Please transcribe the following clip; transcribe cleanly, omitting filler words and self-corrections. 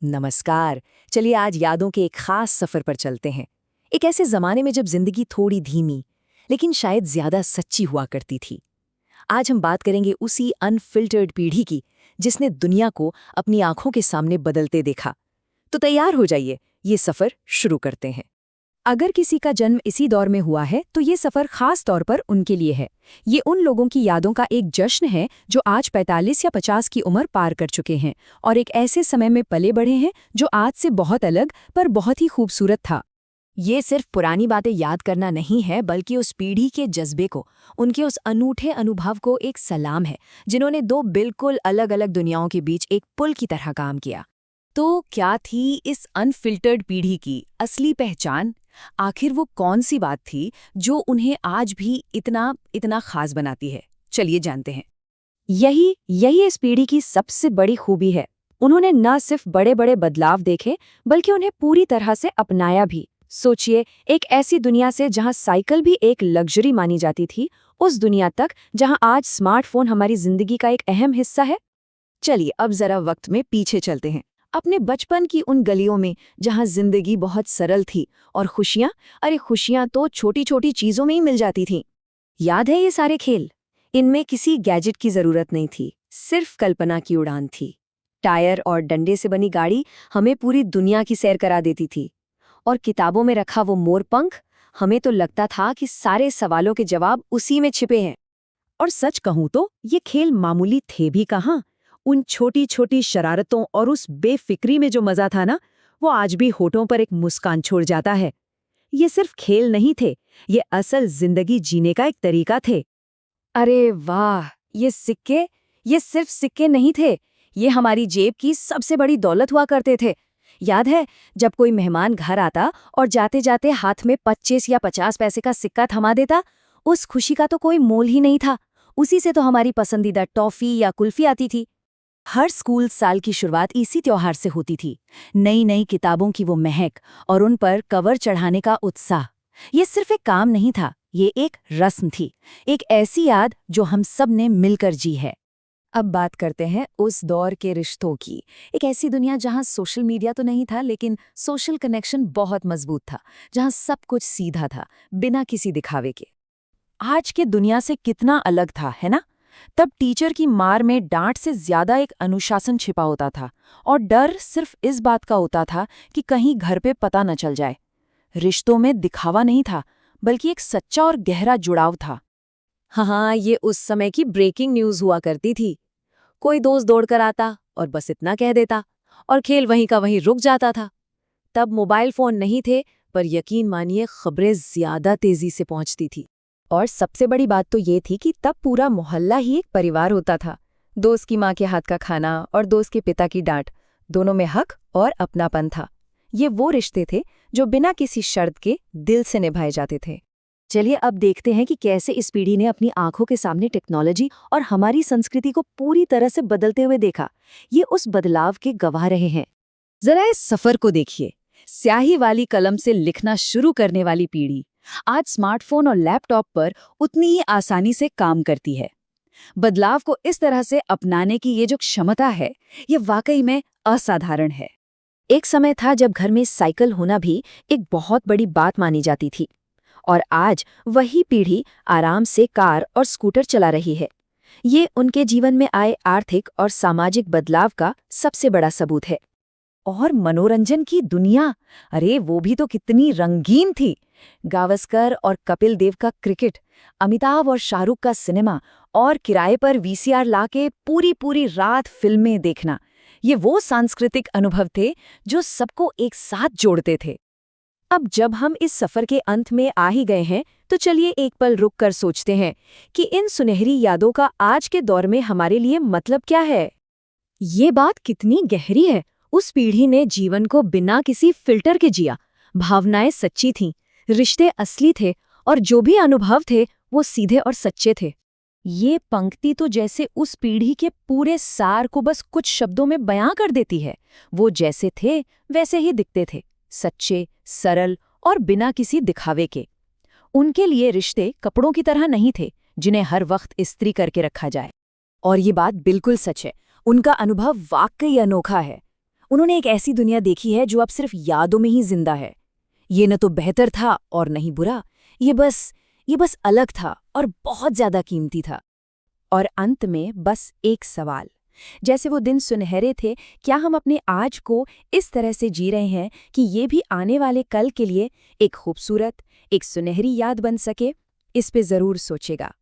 नमस्कार। चलिए आज यादों के एक खास सफर पर चलते हैं। एक ऐसे जमाने में जब जिंदगी थोड़ी धीमी लेकिन शायद ज्यादा सच्ची हुआ करती थी। आज हम बात करेंगे उसी अनफिल्टर्ड पीढ़ी की जिसने दुनिया को अपनी आंखों के सामने बदलते देखा। तो तैयार हो जाइए, ये सफर शुरू करते हैं। अगर किसी का जन्म इसी दौर में हुआ है तो ये सफर खास तौर पर उनके लिए है। ये उन लोगों की यादों का एक जश्न है जो आज 45 या 50 की उम्र पार कर चुके हैं और एक ऐसे समय में पले बढ़े हैं जो आज से बहुत अलग पर बहुत ही खूबसूरत था। ये सिर्फ पुरानी बातें याद करना नहीं है, बल्कि उस पीढ़ी के जज्बे को, उनके उस अनूठे अनुभव को एक सलाम है, जिन्होंने दो बिल्कुल अलग अलग दुनियाओं के बीच एक पुल की तरह काम किया। तो क्या थी इस अनफिल्टर्ड पीढ़ी की असली पहचान? आखिर वो कौन सी बात थी जो उन्हें आज भी इतना इतना खास बनाती है? चलिए जानते हैं। यही इस पीढ़ी की सबसे बड़ी खूबी है। उन्होंने न सिर्फ बड़े बड़े बदलाव देखे, बल्कि उन्हें पूरी तरह से अपनाया भी। सोचिए, एक ऐसी दुनिया से जहां साइकिल भी एक लग्जरी मानी जाती थी, उस दुनिया तक जहां आज स्मार्टफोन हमारी जिंदगी का एक अहम हिस्सा है। चलिए अब जरा वक्त में पीछे चलते हैं, अपने बचपन की उन गलियों में जहां जिंदगी बहुत सरल थी और खुशियां तो छोटी छोटी चीजों में ही मिल जाती थीं। याद है ये सारे खेल? इनमें किसी गैजेट की जरूरत नहीं थी, सिर्फ कल्पना की उड़ान थी। टायर और डंडे से बनी गाड़ी हमें पूरी दुनिया की सैर करा देती थी, और किताबों में रखा वो मोरपंख, हमें तो लगता था कि सारे सवालों के जवाब उसी में छिपे हैं। और सच कहूं तो ये खेल मामूली थे भी कहाँ। उन छोटी छोटी शरारतों और उस बेफिक्री में जो मजा था ना, वो आज भी होठों पर एक मुस्कान छोड़ जाता है। ये सिर्फ खेल नहीं थे, ये असल जिंदगी जीने का एक तरीका थे। अरे वाह, ये सिर्फ सिक्के नहीं थे, ये हमारी जेब की सबसे बड़ी दौलत हुआ करते थे। याद है जब कोई मेहमान घर आता और जाते जाते हाथ में 25 या 50 पैसे का सिक्का थमा देता, उस खुशी का तो कोई मोल ही नहीं था। उसी से तो हमारी पसंदीदा टॉफी या कुल्फी आती थी। हर स्कूल साल की शुरुआत इसी त्योहार से होती थी। नई नई किताबों की वो महक और उन पर कवर चढ़ाने का उत्साह। ये सिर्फ एक काम नहीं था, ये एक रस्म थी, एक ऐसी याद जो हम सब ने मिलकर जी है। अब बात करते हैं उस दौर के रिश्तों की। एक ऐसी दुनिया जहां सोशल मीडिया तो नहीं था, लेकिन सोशल कनेक्शन बहुत मजबूत था, जहां सब कुछ सीधा था, बिना किसी दिखावे के। आज के दुनिया से कितना अलग था, है ना? तब टीचर की मार में डांट से ज्यादा एक अनुशासन छिपा होता था, और डर सिर्फ इस बात का होता था कि कहीं घर पे पता न चल जाए। रिश्तों में दिखावा नहीं था, बल्कि एक सच्चा और गहरा जुड़ाव था। हाँ, ये उस समय की ब्रेकिंग न्यूज हुआ करती थी। कोई दोस्त दौड़कर आता और बस इतना कह देता, और खेल वहीं का वहीं रुक जाता था। तब मोबाइल फोन नहीं थे, पर यकीन मानिए खबरें ज्यादा तेजी से पहुंचती थी। और सबसे बड़ी बात तो ये थी कि तब पूरा मोहल्ला ही एक परिवार होता था। दोस्त की माँ के हाथ का खाना और दोस्त के पिता की डांट, दोनों में हक और अपनापन था। ये वो रिश्ते थे जो बिना किसी शर्त के दिल से निभाए जाते थे। चलिए अब देखते हैं कि कैसे इस पीढ़ी ने अपनी आंखों के सामने टेक्नोलॉजी और हमारी संस्कृति को पूरी तरह से बदलते हुए देखा। ये उस बदलाव के गवाह रहे हैं। जरा इस सफर को देखिए। स्याही वाली कलम से लिखना शुरू करने वाली पीढ़ी आज स्मार्टफोन और लैपटॉप पर उतनी ही आसानी से काम करती है। बदलाव को इस तरह से अपनाने की ये जो क्षमता है, ये वाकई में असाधारण है। एक समय था जब घर में साइकिल होना भी एक बहुत बड़ी बात मानी जाती थी, और आज वही पीढ़ी आराम से कार और स्कूटर चला रही है। ये उनके जीवन में आए आर्थिक और सामाजिक बदलाव का सबसे बड़ा सबूत है। और मनोरंजन की दुनिया, अरे वो भी तो कितनी रंगीन थी। गावस्कर और कपिल देव का क्रिकेट, अमिताभ और शाहरुख का सिनेमा, और किराए पर वीसीआर लाके पूरी पूरी रात फिल्में देखना, ये वो सांस्कृतिक अनुभव थे जो सबको एक साथ जोड़ते थे। अब जब हम इस सफर के अंत में आ ही गए हैं, तो चलिए एक पल रुक कर सोचते हैं कि इन सुनहरी यादों का आज के दौर में हमारे लिए मतलब क्या है। ये बात कितनी गहरी है। उस पीढ़ी ने जीवन को बिना किसी फिल्टर के जिया। भावनाएं सच्ची थीं, रिश्ते असली थे, और जो भी अनुभव थे वो सीधे और सच्चे थे। ये पंक्ति तो जैसे उस पीढ़ी के पूरे सार को बस कुछ शब्दों में बयां कर देती है। वो जैसे थे वैसे ही दिखते थे, सच्चे, सरल और बिना किसी दिखावे के। उनके लिए रिश्ते कपड़ों की तरह नहीं थे जिन्हें हर वक्त इस्त्री करके रखा जाए। और ये बात बिल्कुल सच है, उनका अनुभव वाकई अनोखा है। उन्होंने एक ऐसी दुनिया देखी है जो अब सिर्फ यादों में ही जिंदा है। ये न तो बेहतर था और न ही बुरा, ये बस अलग था और बहुत ज्यादा कीमती था। और अंत में बस एक सवाल, जैसे वो दिन सुनहरे थे, क्या हम अपने आज को इस तरह से जी रहे हैं कि ये भी आने वाले कल के लिए एक खूबसूरत, एक सुनहरी याद बन सके? इस पे जरूर सोचेगा।